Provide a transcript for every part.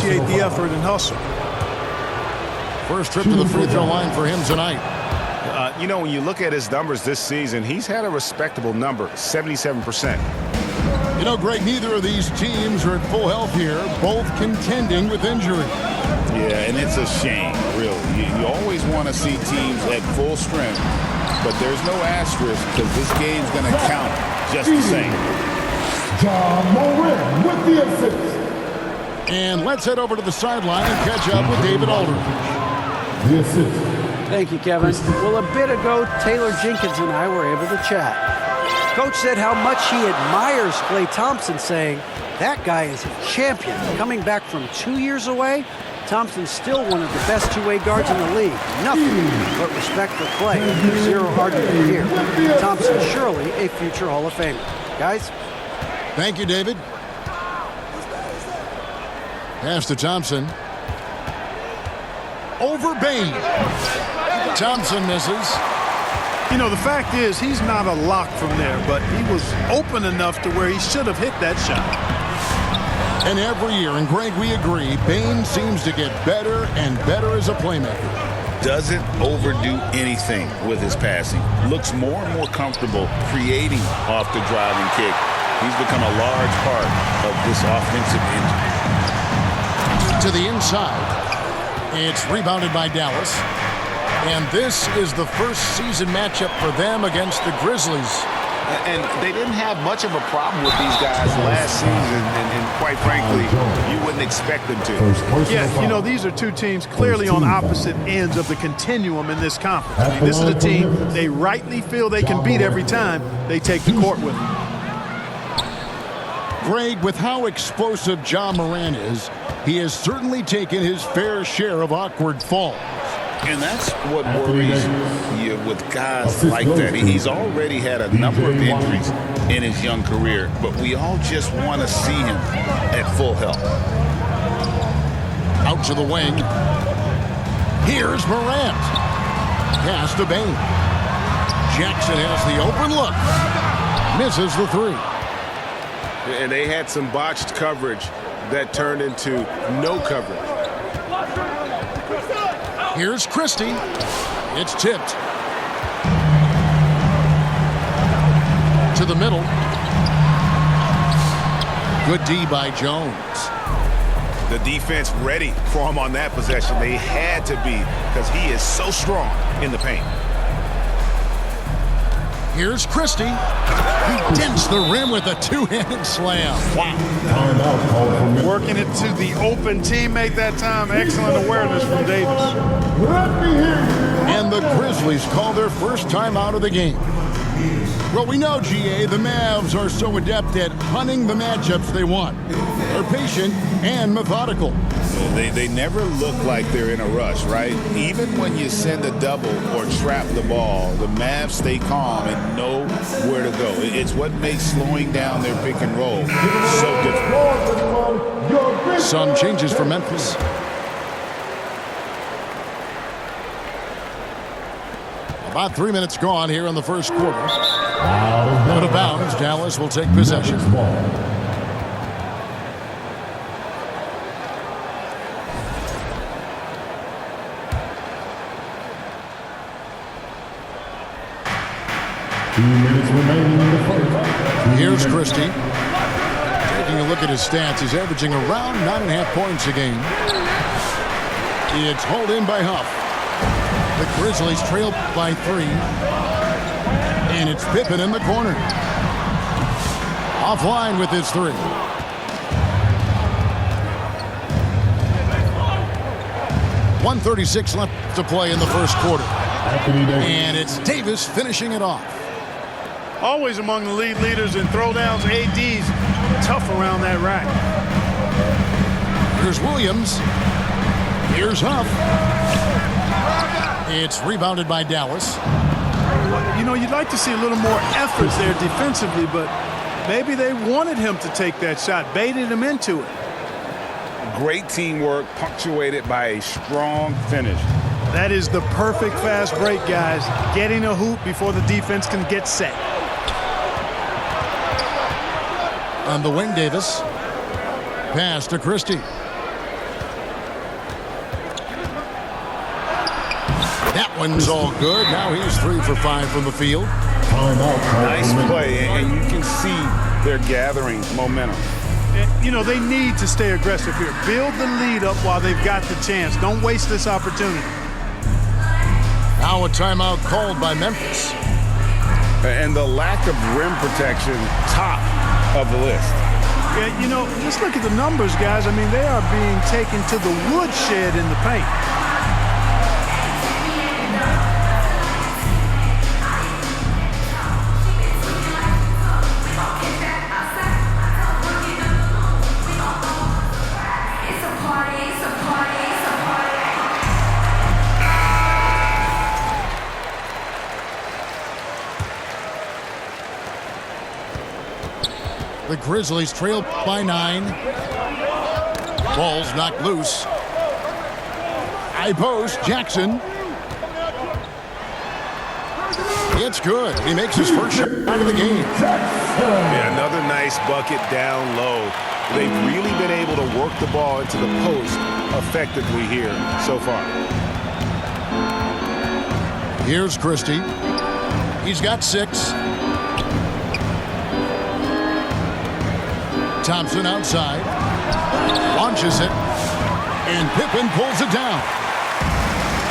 appreciate the effort and hustle. First trip to the free throw line for him tonight. You know, when you look at his numbers this season, he's had a respectable number, 77%. You know, Greg, neither of these teams are at full health here, both contending with injury. Yeah, and it's a shame, really. You always want to see teams at full strength, but there's no asterisk because this game's going to count just the same. John Moran with the assist. And let's head over to the sideline and catch up with David Aldridge. The assist. Thank you, Kevin. Well, a bit ago, Taylor Jenkins and I were able to chat. Coach said how much he admires Klay Thompson, saying, that guy is a champion. Coming back from 2 years away, Thompson's still one of the best two-way guards in the league. Nothing but respect for Klay. Zero argument here. Thompson surely a future Hall of Famer. Guys? Thank you, David. Pass to Thompson. Over Bain. Thompson misses. You know, the fact is he's not a lock from there, but he was open enough to where he should have hit that shot. And every year, and Greg, we agree, Bain seems to get better and better as a playmaker. Doesn't overdo anything with his passing. Looks more and more comfortable creating off the driving kick. He's become a large part of this offensive engine. To the inside. It's rebounded by Dallas. And this is the first season matchup for them against the Grizzlies. And they didn't have much of a problem with these guys last season, and quite frankly, you wouldn't expect them to. Yeah, you know, these are two teams clearly on opposite ends of the continuum in this conference. I mean, this is a team they rightly feel they can beat every time they take the court with them. Greg, with how explosive Ja Morant is, he has certainly taken his fair share of awkward falls. And that's what worries you with guys like that. He's already had a number of injuries in his young career, but we all just want to see him at full health. Out to the wing. Here's Morant. Pass to Bain. Jackson has the open look. Misses the three. And they had some botched coverage that turned into no coverage. Here's Christie. It's tipped. To the middle. Good D by Jones. The defense ready for him on that possession. They had to be because he is so strong in the paint. Here's Christie. He dents the rim with a two-handed slam. Wow. Working it to the open teammate that time. Excellent awareness from Davis. And the Grizzlies call their first time out of the game. Well, we know, GA, the Mavs are so adept at hunting the matchups they want. They're patient and methodical. They never look like they're in a rush, right? Even when you send a double or trap the ball, the Mavs stay calm and know where to go. It's what makes slowing down their pick and roll so difficult. Some changes for Memphis. About 3 minutes gone here in the first quarter. Out of bounds, Dallas will take possession. Here's Christie. Taking a look at his stats, he's averaging around 9.5 points a game. It's hauled in by Huff. The Grizzlies trail by 3. And it's Pippen in the corner. Offline with his 3. .136 left to play in the first quarter. And it's Davis finishing it off. Always among the lead leaders in throwdowns. AD's tough around that rack. Here's Williams. Here's Huff. It's rebounded by Dallas. You know, you'd like to see a little more effort there defensively, but maybe they wanted him to take that shot, baited him into it. Great teamwork punctuated by a strong finish. That is the perfect fast break, guys. Getting a hoop before the defense can get set. On the wing, Davis. Pass to Christie. That one's all good. Now he's 3 for 5 from the field. Nice play, and you can see they're gathering momentum. You know, they need to stay aggressive here. Build the lead up while they've got the chance. Don't waste this opportunity. Now a timeout called by Memphis. And the lack of rim protection, top of the list. Yeah, you know, just look at the numbers, guys. I mean, they are being taken to the woodshed in the paint. The Grizzlies trail by 9. Ball's knocked loose. High post, Jackson. It's good. He makes his first shot out of the game. Yeah, another nice bucket down low. They've really been able to work the ball into the post effectively here so far. Here's Christie. He's got 6. Thompson outside. Launches it. And Pippen pulls it down.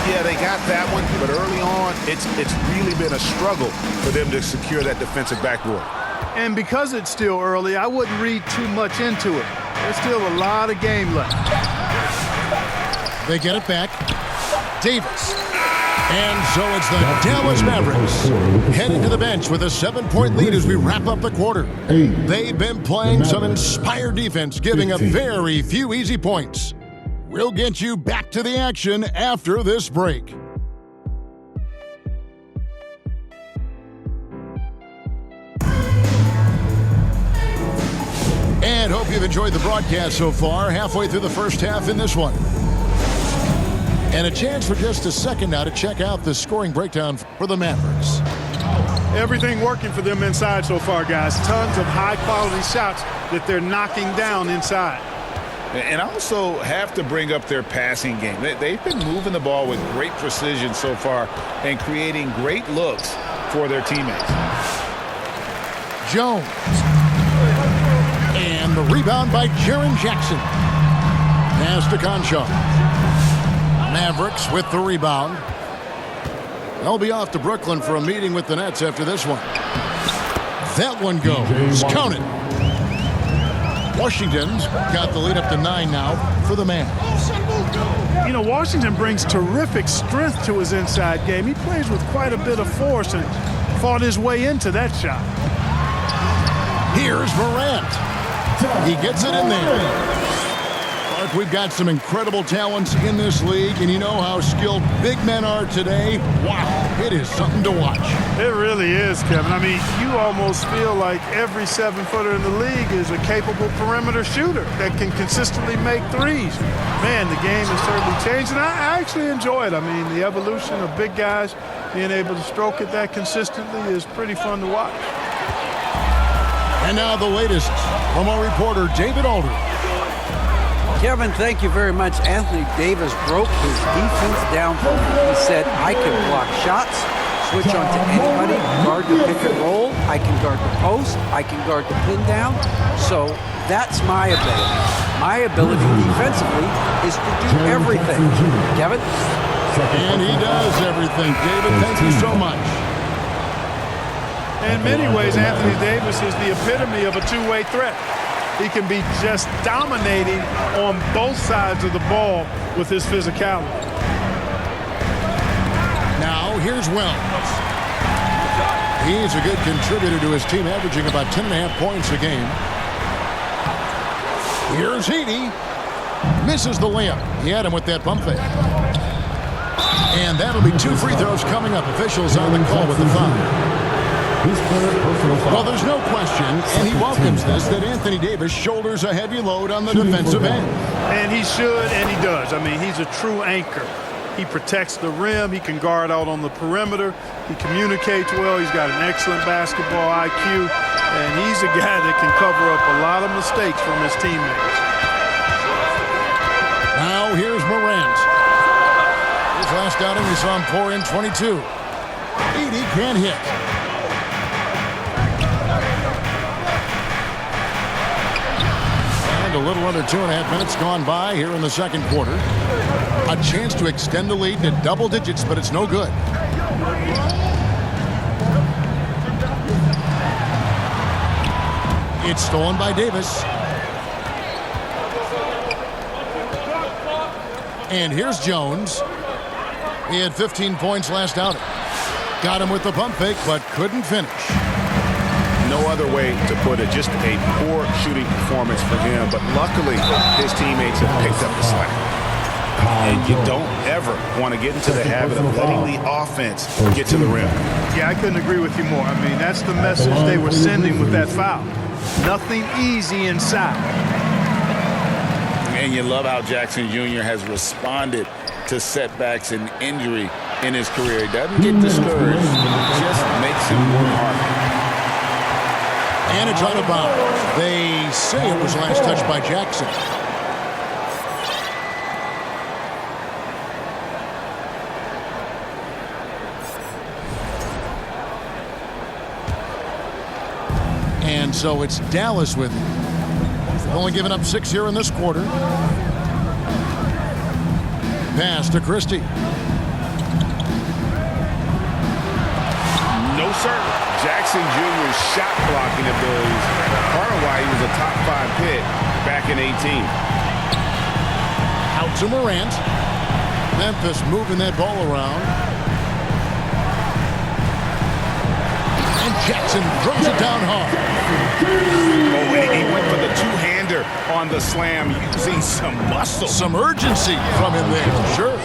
Yeah, they got that one, but early on, it's really been a struggle for them to secure that defensive backboard. And because it's still early, I wouldn't read too much into it. There's still a lot of game left. They get it back. Davis. And so it's the Dallas Mavericks heading to the bench with a 7-point lead as we wrap up the quarter. They've been playing some inspired defense, giving up very few easy points. We'll get you back to the action after this break. And hope you've enjoyed the broadcast so far. Halfway through the first half in this one. And a chance for just a second now to check out the scoring breakdown for the Mavericks. Everything working for them inside so far, guys. Tons of high-quality shots that they're knocking down inside. And I also have to bring up their passing game. They've been moving the ball with great precision so far and creating great looks for their teammates. Jones. And the rebound by Jaren Jackson. Pass to Conchar. Mavericks with the rebound. They'll be off to Brooklyn for a meeting with the Nets after this one. That one goes. Count it. Washington's got the lead up to 9 now for the Mavs. You know, Washington brings terrific strength to his inside game. He plays with quite a bit of force and fought his way into that shot. Here's Morant. He gets it in there. We've got some incredible talents in this league, and you know how skilled big men are today. Wow, it is something to watch. It really is, Kevin. I mean, you almost feel like every 7-footer in the league is a capable perimeter shooter that can consistently make threes. Man, the game has certainly changed, and I actually enjoy it. I mean, the evolution of big guys being able to stroke it that consistently is pretty fun to watch. And now the latest from our reporter, David Aldridge. Kevin, thank you very much. Anthony Davis broke his defense down for me. He said, I can block shots, switch on to anybody, guard the pick and roll, I can guard the post, I can guard the pin down. So that's my ability. My ability defensively is to do everything. Kevin? And he does everything. David, thank you so much. In many ways, Anthony Davis is the epitome of a two-way threat. He can be just dominating on both sides of the ball with his physicality. Now, here's Wells. He's a good contributor to his team, averaging about 10.5 points a game. Here's Heaney. Misses the layup. He had him with that pump fake. And that'll be 2 free throws coming up. Officials on the call with the foul. Well, there's no question, and he welcomes this, that Anthony Davis shoulders a heavy load on the defensive end. And he should, and he does. I mean, he's a true anchor. He protects the rim. He can guard out on the perimeter. He communicates well. He's got an excellent basketball IQ. And he's a guy that can cover up a lot of mistakes from his teammates. Now here's Morant. His last last outing, we saw him pour in 22. 80 can't hit. And a little under 2.5 minutes gone by here in the second quarter. A chance to extend the lead to double digits, but it's no good. It's stolen by Davis. And here's Jones. He had 15 points last outing. Got him with the pump fake, but couldn't finish. No other way to put it. Just a poor shooting performance for him. But luckily, his teammates have picked up the slack. And you don't ever want to get into the habit of letting the offense get to the rim. Yeah, I couldn't agree with you more. I mean, that's the message they were sending with that foul. Nothing easy inside. And you love how Jackson Jr. has responded to setbacks and injury in his career. He doesn't get discouraged. It just makes him work harder. And it's out of bounds. They say it was last touched by Jackson. And so it's Dallas with him. Only given up 6 here in this quarter. Pass to Christie. No, sir. Jackson Jr.'s shot blocking abilities, part of why he was a top 5 pick back in 18. Out to Morant. Memphis moving that ball around. And Jackson throws it down hard. Oh, and he went for the two-hander on the slam, using some muscle. Some urgency from him there, sure.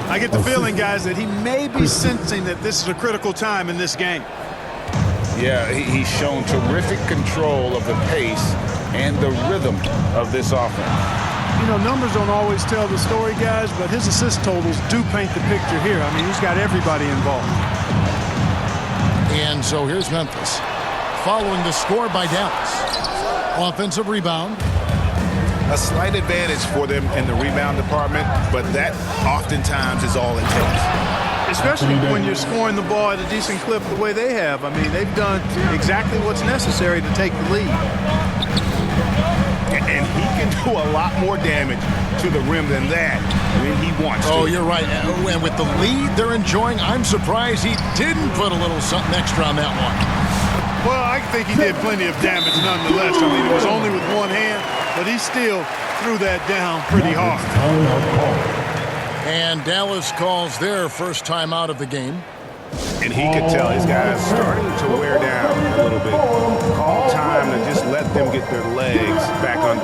I get the feeling, guys, that he may be sensing that this is a critical time in this game. Yeah, he's shown terrific control of the pace and the rhythm of this offense. You know, numbers don't always tell the story, guys, but his assist totals do paint the picture here. I mean, he's got everybody involved. And so here's Memphis. Following the score by Dallas. Offensive rebound. A slight advantage for them in the rebound department, but that oftentimes is all it takes. Especially when you're scoring the ball at a decent clip the way they have. I mean, they've done exactly what's necessary to take the lead. And he can do a lot more damage to the rim than that when he wants to. Oh, you're right. And with the lead they're enjoying, I'm surprised he didn't put a little something extra on that one. Well, I think he did plenty of damage nonetheless. I mean, it was only with one hand, but he still threw that down pretty hard. And Dallas calls their first time out of the game. And he could tell his guys starting to wear down a little bit. Call time to just let them get their legs back under.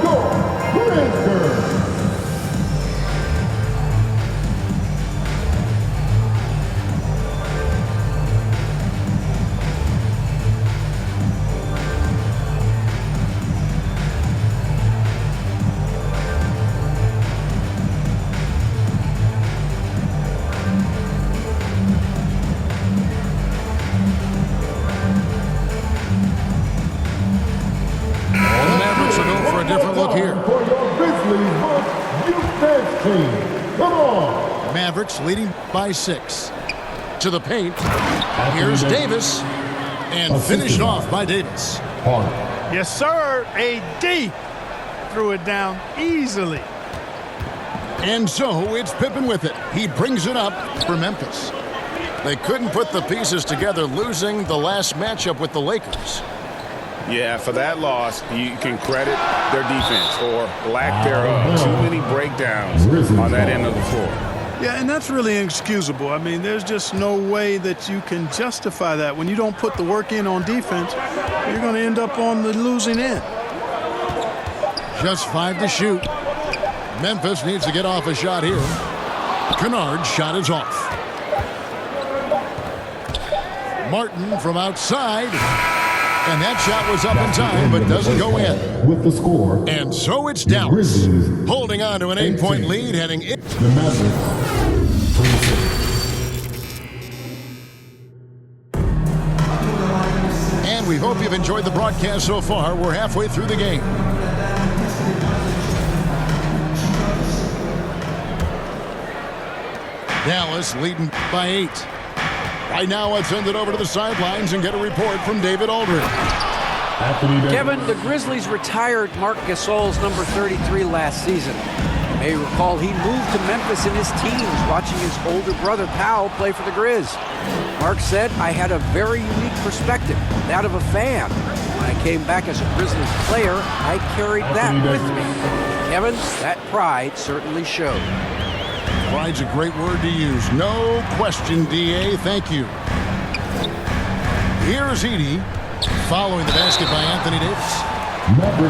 Mavericks leading by 6. To the paint. Here's Davis. And finished off by Davis. Yes, sir. AD threw it down easily. And so it's Pippen with it. He brings it up for Memphis. They couldn't put the pieces together, losing the last matchup with the Lakers. Yeah, for that loss, you can credit their defense or lack thereof. Too many breakdowns on that end of the floor. Yeah, and that's really inexcusable. I mean, there's just no way that you can justify that. When you don't put the work in on defense, you're going to end up on the losing end. Just 5 to shoot. Memphis needs to get off a shot here. Kennard's shot is off. Martin from outside. And that shot was up in time, but doesn't go in. With the score. And so it's Dallas, holding on to an 8-point lead, heading in. The Mavericks, 26. And we hope you've enjoyed the broadcast so far. We're halfway through the game. Dallas leading by 8. Right now, let's send it over to the sidelines and get a report from David Aldridge. Kevin, the Grizzlies retired Marc Gasol's number 33 last season. You may recall he moved to Memphis in his teens, watching his older brother Powell play for the Grizz. Mark said, "I had a very unique perspective, that of a fan. When I came back as a Grizzlies player, I carried that with me." Kevin, that pride certainly showed. Pride's a great word to use. No question, D.A. Thank you. Here's Edey, following the basket by Anthony Davis.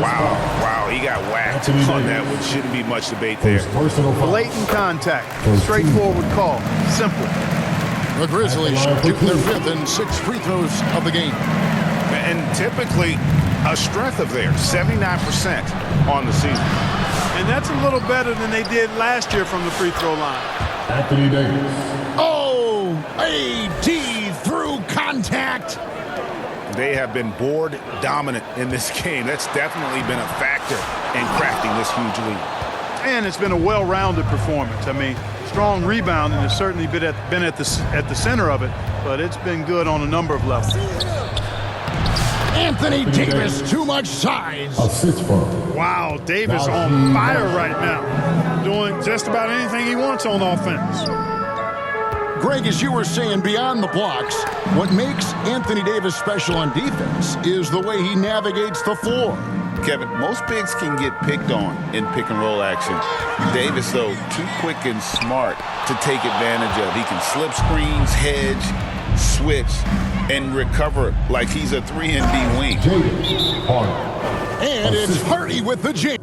Wow, he got whacked on that one. Shouldn't be much debate there. Blatant contact. Straightforward call. Simple. The Grizzlies shoot their 5th and 6th free throws of the game. And typically a strength of theirs, 79% on the season. And that's a little better than they did last year from the free throw line. Anthony Davis. Oh, AD through contact. They have been board dominant in this game. That's definitely been a factor in crafting this huge lead. And it's been a well-rounded performance. I mean, strong rebounding has certainly been at the center of it, but it's been good on a number of levels. Anthony Davis, too much size. Assist for. Wow, Davis on fire right now, doing just about anything he wants on offense. Greg, as you were saying, beyond the blocks, what makes Anthony Davis special on defense is the way he navigates the floor. Kevin, most bigs can get picked on in pick-and-roll action. Davis, though, too quick and smart to take advantage of. He can slip screens, hedge, switch, and recover like he's a 3-and-D wing. And it's Hardy with the J.